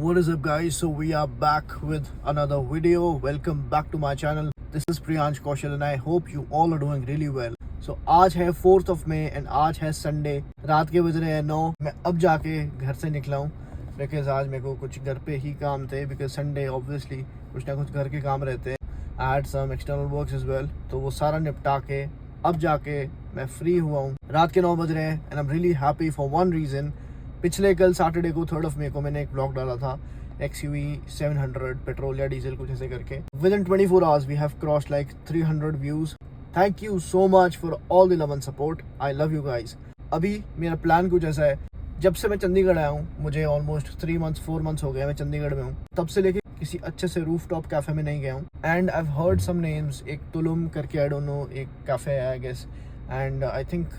What is up guys? So we are back with another video. Welcome back to my channel. This is Priyansh Kaushal and I hope you all are doing really well. So आज है 4th of May and आज है Sunday. रात के बज रहे हैं 9. मैं अब जाके घर से निकला हूँ बिकॉज आज मेरे को कुछ घर पे ही काम थे बिकॉज Sunday obviously कुछ ना कुछ घर के काम रहते हैं. I had some external works as well. तो वो सारा निपटा के अब जाके मैं फ्री हुआ हूँ. रात के 9 बज रहे हैं and I'm really happy for one reason. पिछले कल सैटरडे को 3rd of May को मैंने एक ब्लॉग डाला था XUV 700 पेट्रोल या डीजल कुछ ऐसे करके. Within 24 hours we have crossed like 300 views. Thank you so much for all the love and support. I love you guys. अभी मेरा प्लान कुछ ऐसा है. जब से मैं चंडीगढ़ आया हूँ मुझे ऑलमोस्ट 4 months हो गए मैं चंडीगढ़ में हूँ. तब से लेके किसी अच्छे से रूफ टॉप कैफे में नहीं गया हूँ. And I have heard some names. एक तुलुम करके आई डोंट नो एक कैफे है I guess. And I think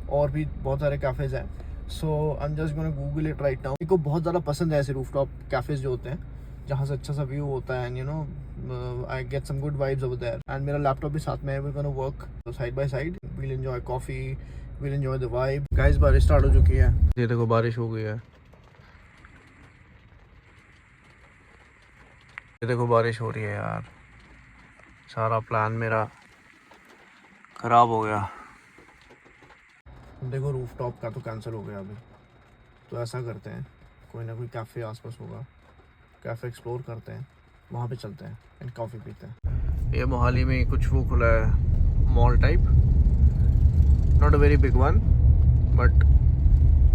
और भी बहुत सारे कैफेज हैं. So I am just gonna Google it right now. मेरे को बहुत ज़्यादा पसंद है ऐसे रूफ टॉप कैफेज जो होते हैं जहाँ से अच्छा सा व्यू होता है. And you know I get some good vibes over there. एंड मेरा लैपटॉप भी साथ में है. We gonna work side by side. We'll enjoy coffee. We'll enjoy the vibe. Guys बारिश स्टार्ट हो चुकी है. ये देखो बारिश हो गई है. ये देखो बारिश हो रही है यार. सारा प्लान मेरा ख़राब हो गया. देखो रूफ टॉप का तो कैंसिल हो गया अभी. तो ऐसा करते हैं कोई ना कोई कैफ़े आसपास होगा. कैफ़े एक्सप्लोर करते हैं. वहाँ पे चलते हैं एंड कॉफ़ी पीते हैं. ये मोहाली में कुछ वो खुला है mall type. Not a very big one but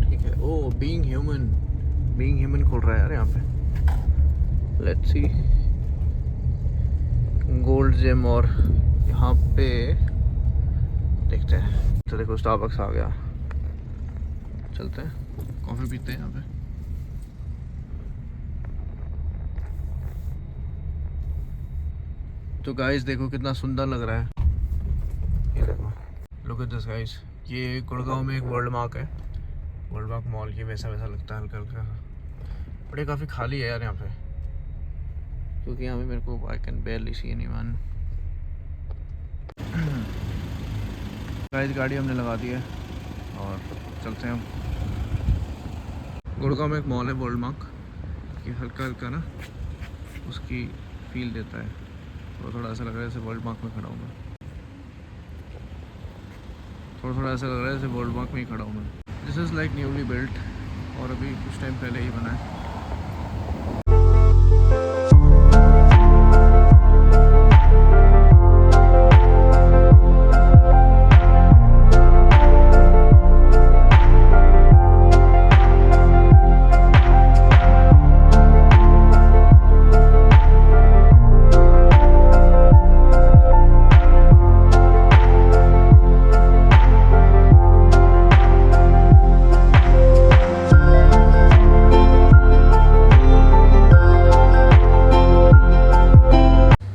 ठीक है. ओ बीइंग ह्यूमन खुल रहा है यार यहाँ पे. लेट्स सी गोल्ड जिम और यहाँ पे देखते हैं. तो देखो स्टारबक्स आ गया. चलते हैं कॉफ़ी पीते हैं यहाँ पे. तो गाइस देखो कितना सुंदर लग रहा है. ये देखो लुक एट दिस गाइस. ये गुड़गांव में एक वर्ल्ड मार्क है. World mark mall. ये वैसा लगता है हल्का हल्का. बट ये काफ़ी खाली है यार यहाँ पे क्योंकि यहाँ पे मेरे को I can बेयरली see anyone. Guys गाड़ी हमने लगा दी है और चलते हैं. गुड़गांव में एक मॉल है वर्ल्ड मार्क. ये हल्का हल्का ना उसकी फील देता है. तो थोड़ा ऐसा लग रहा है जैसे वर्ल्ड मार्क में खड़ा हूँ मैं. थोड़ा ऐसा लग रहा है जैसे वर्ल्ड मार्क में ही खड़ा हूँ मैं. This is like newly built और अभी कुछ टाइम पहले ही बना है.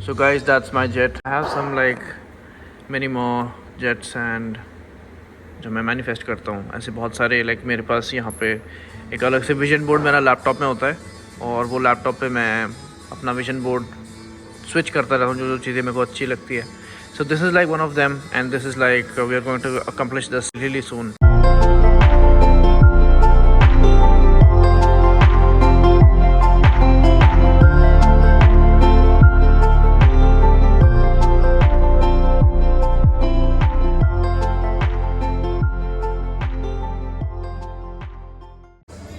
So guys, that's my jet. I have some like many more jets and जो मैं मैनिफेस्ट करता हूँ ऐसे बहुत सारे. लाइक मेरे पास यहाँ पे एक अलग से विजन बोर्ड मेरा लैपटॉप में होता है और वो लैपटॉप पे मैं अपना विजन बोर्ड स्विच करता रहता हूँ जो चीज़ें मेरे को अच्छी लगती है. So this is like one of them and this is like we are going to accomplish this really soon.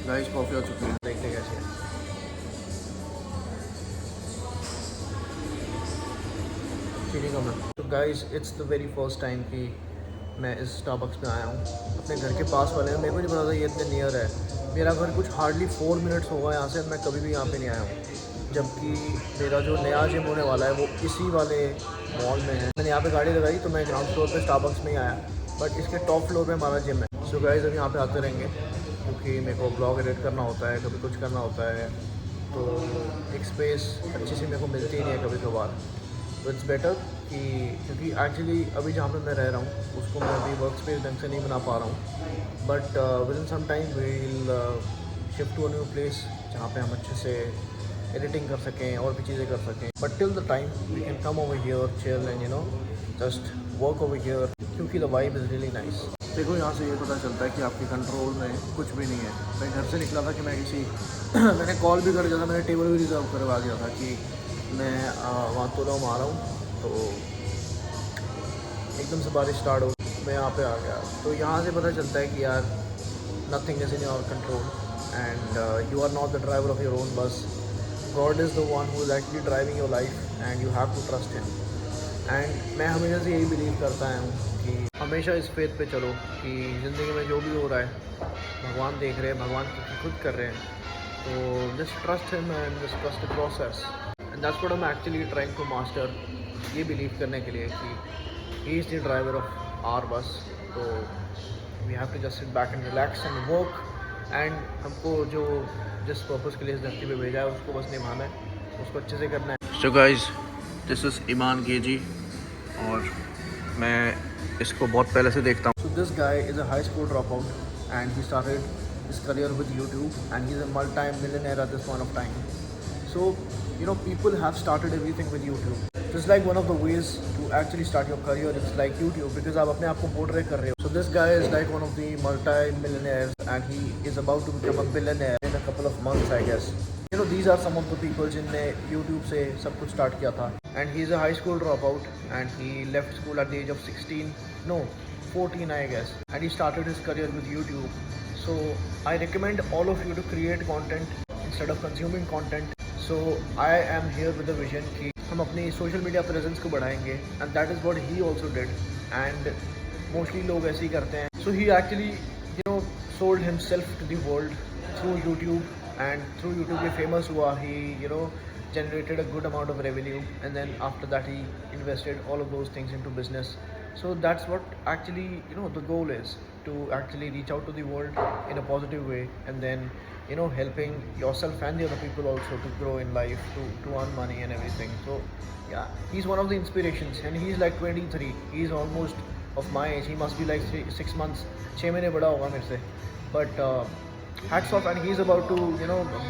Guys coffee हो चुकी है. देखते कैसे है. चीनी कम है. तो guys it's the very first time कि मैं इस स्टारबक्स में आया हूँ. अपने घर के पास वाले. मेरे को नहीं पता था ये इतने नियर है. मेरा घर कुछ हार्डली 4 मिनट्स होगा यहाँ से. मैं कभी भी यहाँ पे नहीं आया हूँ. जबकि मेरा जो नया जिम होने वाला है वो इसी वाले मॉल में है. मैंने यहाँ पे गाड़ी लगाई तो मैं ग्राउंड फ्लोर पे स्टारबक्स में ही आया. बट इसके टॉप फ्लोर पे हमारा जिम है. सो गाइस अब यहाँ पे आते रहेंगे क्योंकि मेरे को ब्लॉग एडिट करना होता है. कभी कुछ करना होता है तो एक स्पेस अच्छी सी मेरे को मिलती ही नहीं है कभी कभार. तो इट्स बेटर कि क्योंकि एक्चुअली अभी जहाँ पे मैं रह रहा हूँ उसको मैं अभी वर्क स्पेस ढंग से नहीं बना पा रहा हूँ. But within some time we'll shift to a new place जहाँ पे हम अच्छे से एडिटिंग कर सकें और भी चीज़ें कर सकें. But till the time we can come over here chill and you know just work over here क्योंकि the vibe is really nice. देखो यहाँ से ये पता चलता है कि आपके कंट्रोल में कुछ भी नहीं है। मैं घर से निकला था कि मैं किसी मैंने कॉल भी कर दिया था, मैंने टेबल भी रिज़र्व करवा दिया था कि मैं वहाँ तो आ रहा हूँ, तो एकदम से बारिश स्टार्ट हो, मैं यहाँ पे आ गया। तो यहाँ से पता चलता है कि यार nothing is in your control and you are not the driver of your own bus. God is the one who is actually driving your life and you have to trust him. And मैं हमेशा से यही believe करता हूँ कि हमेशा इस faith पे चलो कि ज़िंदगी में जो भी हो रहा है भगवान देख रहे हैं, भगवान खुद कर रहे हैं। तो just trust him and just trust the process and that's what I am actually trying to master. ये बिलीव करने के लिए कि he is the driver of our bus. तो we have to just sit back and relax and work and हमको जो जिस purpose के लिए इस धरती पे भेजा है उसको बस निभाना है, उसको अच्छे से करना है। So guys, this is Iman Gadzhi और मैं इसको बहुत पहले से देखता हूँ। So this guy is a high school drop out and he started his career with YouTube and he is a multi millionaire at this point of time. So, you know, people have started everything with YouTube. Just like one of the ways to actually start your career is like YouTube, because आप अपने आप को portray कर रहे हो. So this guy is like one of the multi-millionaires and he is about to become a billionaire in a couple of months, I guess. You know, these are some of the people जिनने YouTube से सब कुछ start किया था. And he is a high school dropout and he left school at the age of 14 I guess. And he started his career with YouTube. So I recommend all of you to create content instead of consuming content. So I am here with the vision कि हम अपनी social media presence को बढ़ाएंगे and that is what he also did and mostly लोग ऐसे ही करते हैं. So he actually sold himself to the world through YouTube and through YouTube ये फेमस हुआ. He generated a good amount of revenue and then after that he invested all of those things into business. So that's what actually the goal is, to actually reach out to the world in a positive way and then helping yourself and the other people also to grow in life, to earn money and everything. So yeah, he's one of the inspirations and he's like 23. He's almost of my age. He must be like 6 months 6 महीने बड़ा होगा मेरे से, but hats off. And he's about to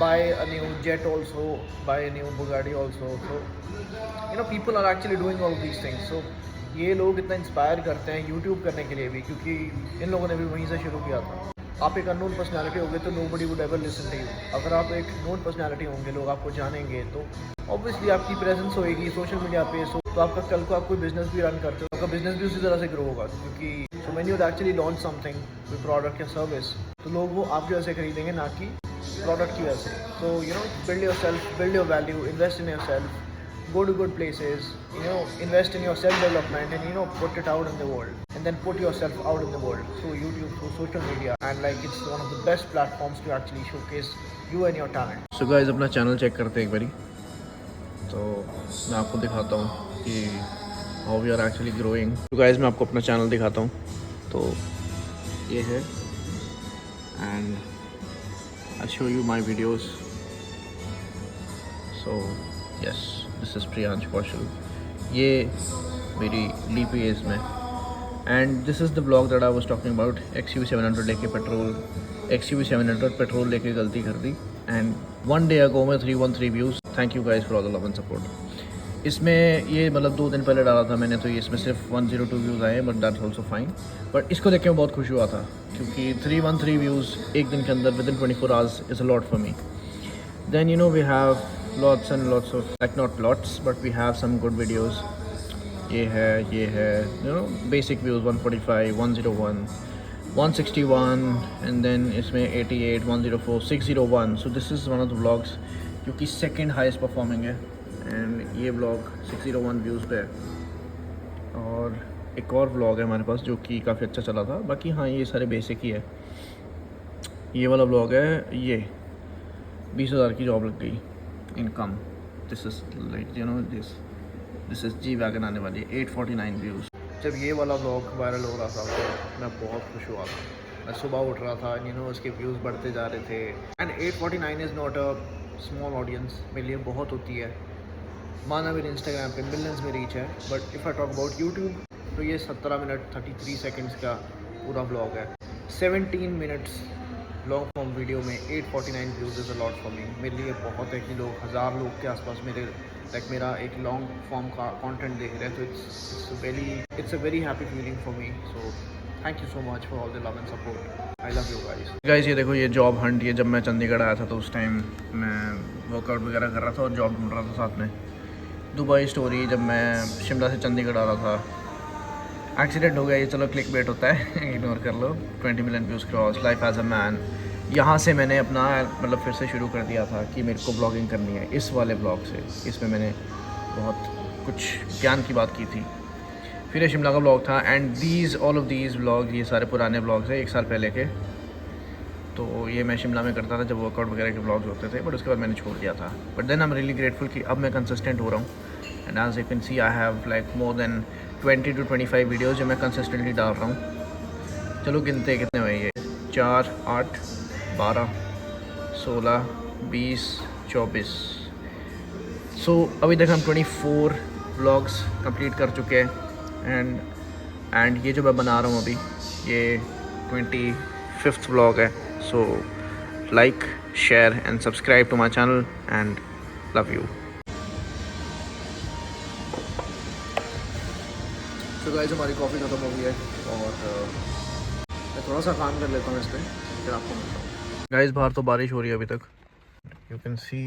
buy a new jet also, buy a new Bugatti also. So people are actually doing all of these things. So ये लोग इतना inspire करते हैं यूट्यूब करने के लिए भी, क्योंकि इन लोगों ने भी वहीं से शुरू किया था. आप एक अननोन पर्सनालिटी होंगे तो nobody would ever listen to you. अगर आप एक नोन पर्सनालिटी होंगे, लोग आपको जानेंगे, तो ऑब्वियसली आपकी प्रेजेंस होएगी सोशल मीडिया पे. तो आपका कल को आप कोई बिजनेस भी रन करते हो, आपका बिजनेस भी उसी तरह से ग्रो होगा. क्योंकि so when you actually launch something, कोई प्रोडक्ट या सर्विस, तो लोग वो आपकी वजह से खरीदेंगे, ना कि प्रोडक्ट की वजह से. तो build your self, build your value, invest in your self, go to good places, invest in your self development and put it out in the world and then put yourself out in the world through YouTube, through social media, and like it's one of the best platforms to actually showcase you and your talent. So guys, अपना channel check करते हैं एक बारी, तो मैं आपको दिखाता हूँ कि how we are actually growing. So guys, मैं आपको अपना चैनल दिखाता हूँ. तो ये है and I'll show you my videos. So yes, this is Priyansh Kaushal. ये मेरी लीपी एज में and this is the blog that I was talking about. XUV 700 लेके XUV 700 पेट्रोल लेके गलती कर दी एंड 1 day अगो में 313 views. Thank you guys for all the love and support. इसमें ये मतलब 2 दिन पहले डाला था मैंने, तो ये इसमें सिर्फ 102 व्यूज़ आए, but that's also fine. But इसको देख के मैं बहुत खुश हुआ था, क्योंकि 313 व्यूज़ एक दिन के अंदर with in 24 hours is a lot for me. Then we have lots and lots of, like not lots, but we have some good videos. ये है basic views 145, 101, 161 and then इसमें 88, 104, 601. So this is one of the vlogs जो कि second highest performing है and ये vlog 601 views पे है. और एक और vlog है हमारे पास जो कि काफ़ी अच्छा चला था. बाकी हाँ, ये सारे basic ही है. ये वाला vlog है, ये 20,000 की जॉब लग गई, income. This is like this is G wagon आने वाली है. 849 व्यूज़. जब ये वाला व्लॉग वायरल हो रहा था तो मैं बहुत खुश हुआ था. मैं सुबह उठ रहा था, उसके व्यूज़ बढ़ते जा रहे थे. And 849 is not a small audience, मेरे लिए बहुत होती है. माना मेरे इंस्टाग्राम पे मिलियंस में रीच है, but if I talk about YouTube तो ये 17 मिनट 33 सेकेंड्स का पूरा व्लॉग है. 17 मिनट्स लॉन्ग फॉर्म वीडियो में 849 views is a lot for me. मेरे लिए बहुत है कि लोग 1000 लोग के आसपास मेरा एक लॉन्ग फॉर्म का कंटेंट देख रहे हैं. तो it's a very happy feeling for me. So thank you so much for all the love and support. I love you guys. ये देखो, ये जॉब हंट, ये जब मैं चंडीगढ़ आया था तो उस टाइम मैं वर्कआउट वगैरह कर रहा था और जॉब ढूंढ रहा था साथ में। दुबई स्टोरी, जब मैं शिमला से चंडीगढ़ आ रहा था, एक्सीडेंट हो गया। ये चलो क्लिक बेट होता है, इग्नोर कर लो। 20 million views cross, life as a man. यहाँ से मैंने अपना मतलब फिर से शुरू कर दिया था कि मेरे को ब्लॉगिंग करनी है, इस वाले ब्लॉग से। इसमें मैंने बहुत कुछ ज्ञान की बात की थी। फिर ये शिमला का ब्लॉग था, and all of these blog, ये सारे पुराने ब्लॉग्स हैं 1 साल पहले के। तो ये मैं शिमला में करता था जब वर्कआउट वगैरह के ब्लॉग्स होते थे, बट उसके बाद मैंने छोड़ दिया था। But then I am really grateful कि अब मैं कंसिस्टेंट हो रहा हूँ। And as you can see I have like more than 20 to 25 videos जो मैं कंसिस्टेंटली डाल रहा हूँ। चलो गिनते कितने हुए ये, 4, 8, 12, 16, 20, 24। सो अभी तक हम 24 व्लॉग्स कंप्लीट कर चुके हैं। एंड ये जो मैं बना रहा हूँ अभी, ये 25th व्लॉग है। So like, share and subscribe to my channel and love you. So guys, हमारी कॉफ़ी ख़त्म हो गई है और मैं थोड़ा सा काम कर लेता हूँ इस पर, फिर आपको मिलता हूँ। गाइस, बाहर तो बारिश हो रही है अभी तक। You can see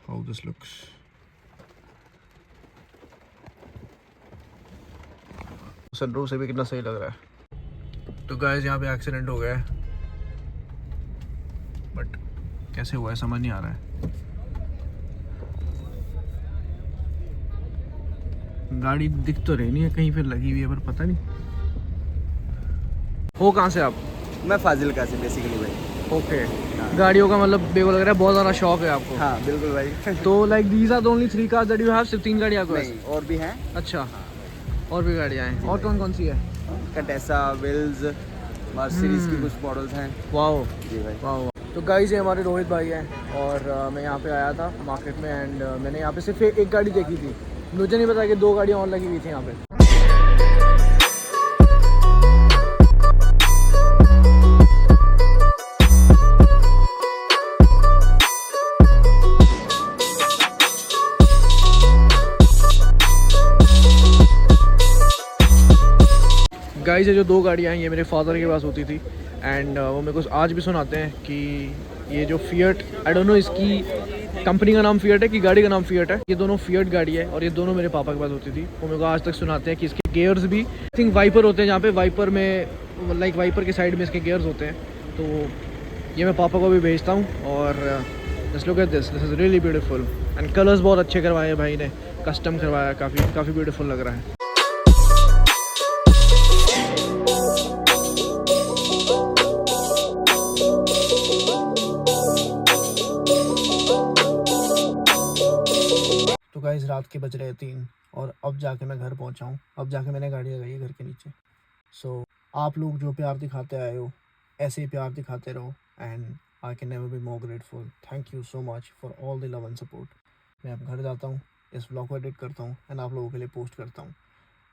how this looks. Sunroof से भी कितना सही लग रहा है। तो गाइस, यहाँ पे एक्सीडेंट हो गया है, बट कैसे हुआ है समझ नहीं आ रहा है। गाड़ी दिख तो रही नहीं है, कहीं पे लगी हुई है, पर पता नहीं हो कहाँ से आप। मैं फाजिलका से बेसिकली भाई। ओके, गाड़ियों का मतलब मेरे को लग रहा है बहुत ज़्यादा शौक है आपको। हाँ बिल्कुल भाई। तो like these are the only 3 cars that you have? सिर्फ 3 गाड़ियाँ आपके पास? नहीं, और भी हैं। अच्छा, और भी गाड़ियाँ हैं। और कौन कौन सी है? कंटेसा, विल्स, मर्सिडीज की कुछ मॉडल्स हैं। वाओ जी भाई। वाओ। तो गाइस, ये हमारे रोहित भाई हैं और मैं यहाँ पे आया था मार्केट में, एंड मैंने यहाँ पे सिर्फ एक गाड़ी देखी थी। मुझे नहीं पता कि 2 गाड़ियाँ और लगी हुई थी यहाँ पे। गाइस, ये जो 2 गाड़ियाँ हैं ये मेरे फादर के पास होती थी, एंड वो मेरे को आज भी सुनाते हैं कि ये जो फिएट, आई डोंट नो इसकी कंपनी का नाम फिएट है कि गाड़ी का नाम फिएट है, ये दोनों फिएट गाड़ी है और ये दोनों मेरे पापा के पास होती थी। वो मेरे को आज तक सुनाते हैं कि इसके गियर्स भी आई थिंक वाइपर होते हैं, जहाँ पे वाइपर में लाइक वाइपर के साइड में इसके गियर्स होते हैं। तो ये मैं पापा को भी भेजता हूँ। और just look at this is really beautiful, and colours बहुत अच्छे करवाए हैं भाई ने, कस्टम करवाया, काफ़ी ब्यूटीफुल लग रहा है। तो गाइस, रात के बज रहे 3 और अब जाके मैं घर पहुंचा हूँ। अब जाके मैंने गाड़ी लगाई है घर के नीचे। सो आप लोग जो प्यार दिखाते आए हो, ऐसे ही प्यार दिखाते रहो, and I can never be more grateful. Thank you so much for all the love and support. मैं अब घर जाता हूँ, इस ब्लॉग को एडिट करता हूँ एंड आप लोगों के लिए पोस्ट करता हूँ,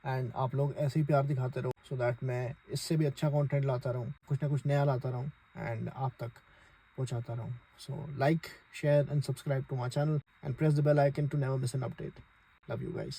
एंड आप लोग ऐसे ही प्यार दिखाते रहो सो दैट मैं इससे भी अच्छा कंटेंट लाता रहूँ, कुछ ना कुछ नया लाता रहूँ एंड आप तक पहुँचाता रहूँ। So like, share and subscribe to my channel and press the bell icon to never miss an update. Love you guys.